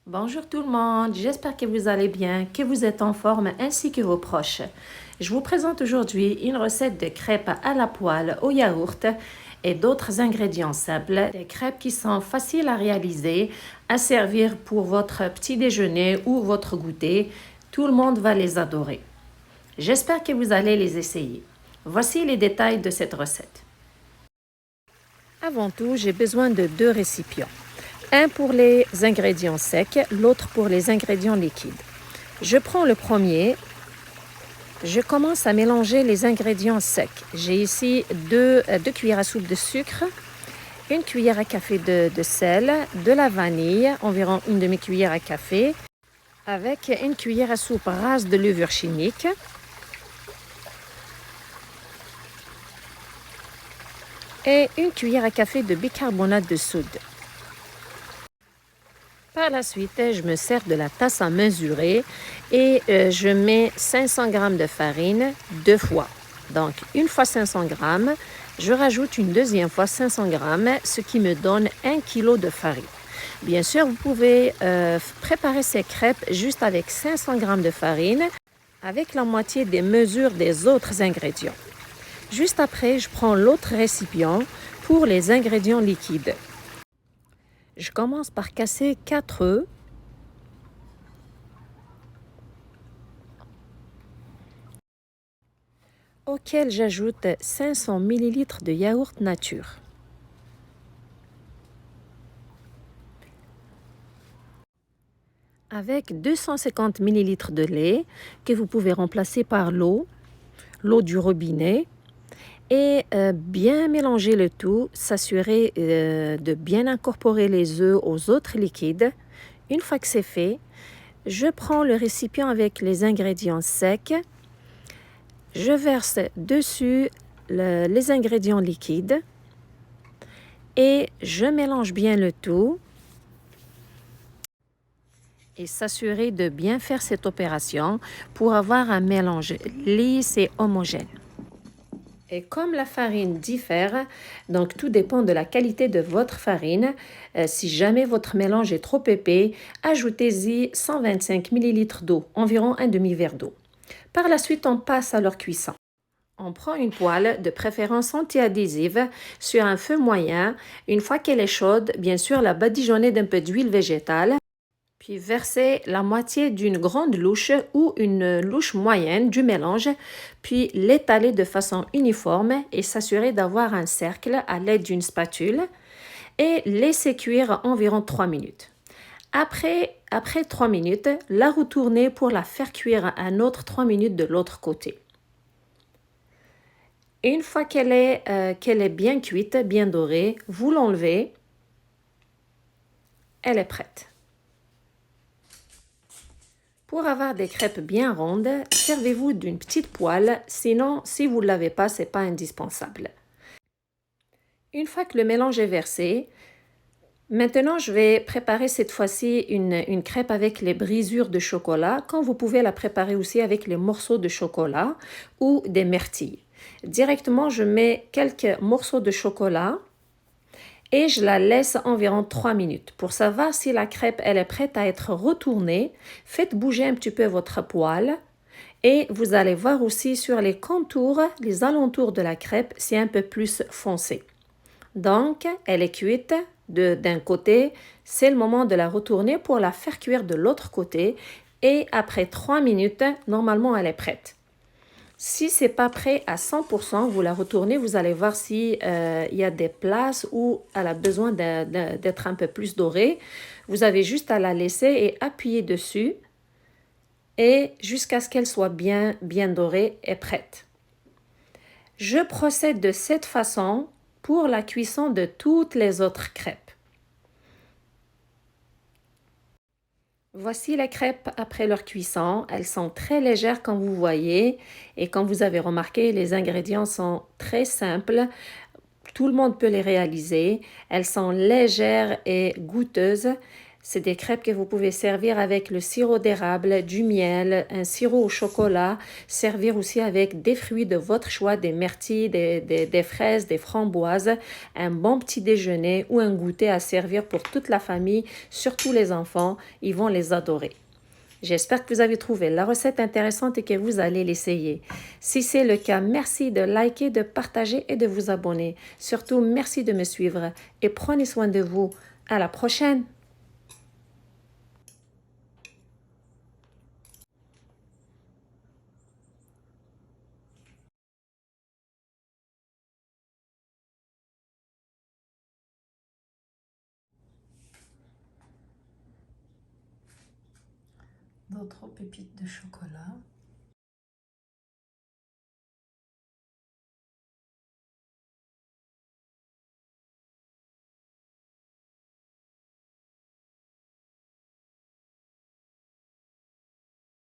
Bonjour tout le monde, j'espère que vous allez bien, que vous êtes en forme ainsi que vos proches. Je vous présente aujourd'hui une recette de crêpes à la poêle au yaourt et d'autres ingrédients simples. Des crêpes qui sont faciles à réaliser, à servir pour votre petit déjeuner ou votre goûter. Tout le monde va les adorer. J'espère que vous allez les essayer. Voici les détails de cette recette. Avant tout, j'ai besoin de 2 récipients. Un pour les ingrédients secs, l'autre pour les ingrédients liquides. Je prends le premier. Je commence à mélanger les ingrédients secs. J'ai ici 2 cuillères à soupe de sucre, 1 cuillère à café de sel, de la vanille, environ une demi-cuillère à café, avec 1 cuillère à soupe rase de levure chimique, et 1 cuillère à café de bicarbonate de soude. Par la suite, je me sers de la tasse à mesurer et je mets 500 g de farine 2 fois. Donc, une fois 500 g, je rajoute une deuxième fois 500 g, ce qui me donne 1 kg de farine. Bien sûr, vous pouvez préparer ces crêpes juste avec 500 g de farine, avec la moitié des mesures des autres ingrédients. Juste après, je prends l'autre récipient pour les ingrédients liquides. Je commence par casser 4 œufs auxquels j'ajoute 500 ml de yaourt nature. Avec 250 ml de lait que vous pouvez remplacer par l'eau du robinet et bien mélanger le tout, s'assurer de bien incorporer les œufs aux autres liquides. Une fois que c'est fait, je prends le récipient avec les ingrédients secs, je verse dessus les ingrédients liquides et je mélange bien le tout et s'assurer de bien faire cette opération pour avoir un mélange lisse et homogène. Et comme la farine diffère, donc tout dépend de la qualité de votre farine. Si jamais votre mélange est trop épais, ajoutez-y 125 ml d'eau, environ un demi-verre d'eau. Par la suite, on passe à leur cuisson. On prend une poêle, de préférence anti-adhésive, sur un feu moyen. Une fois qu'elle est chaude, bien sûr, la badigeonner d'un peu d'huile végétale. Puis verser la moitié d'une grande louche ou une louche moyenne du mélange, puis l'étaler de façon uniforme et s'assurer d'avoir un cercle à l'aide d'une spatule et laisser cuire environ 3 minutes. Après 3 minutes, la retourner pour la faire cuire un autre 3 minutes de l'autre côté. Et une fois qu'elle est bien cuite, bien dorée, vous l'enlevez. Elle est prête. Pour avoir des crêpes bien rondes, servez-vous d'une petite poêle, sinon, si vous ne l'avez pas, ce n'est pas indispensable. Une fois que le mélange est versé, maintenant je vais préparer cette fois-ci une crêpe avec les brisures de chocolat, quand vous pouvez la préparer aussi avec les morceaux de chocolat ou des myrtilles. Directement, je mets quelques morceaux de chocolat et je la laisse environ 3 minutes. Pour savoir si la crêpe elle est prête à être retournée, faites bouger un petit peu votre poêle et vous allez voir aussi sur les contours, les alentours de la crêpe, c'est un peu plus foncé. Donc, elle est cuite d'un côté, c'est le moment de la retourner pour la faire cuire de l'autre côté et après 3 minutes, normalement elle est prête. Si ce n'est pas prêt à 100%, vous la retournez, vous allez voir s'il y a des places où elle a besoin d'être un peu plus dorée. Vous avez juste à la laisser et appuyer dessus et jusqu'à ce qu'elle soit bien dorée et prête. Je procède de cette façon pour la cuisson de toutes les autres crêpes. Voici les crêpes après leur cuisson. Elles sont très légères comme vous voyez et comme vous avez remarqué, les ingrédients sont très simples. Tout le monde peut les réaliser. Elles sont légères et goûteuses. C'est des crêpes que vous pouvez servir avec le sirop d'érable, du miel, un sirop au chocolat, servir aussi avec des fruits de votre choix, des myrtilles, des fraises, des framboises, un bon petit déjeuner ou un goûter à servir pour toute la famille, surtout les enfants, ils vont les adorer. J'espère que vous avez trouvé la recette intéressante et que vous allez l'essayer. Si c'est le cas, merci de liker, de partager et de vous abonner. Surtout, merci de me suivre et prenez soin de vous. À la prochaine! D'autres pépites de chocolat.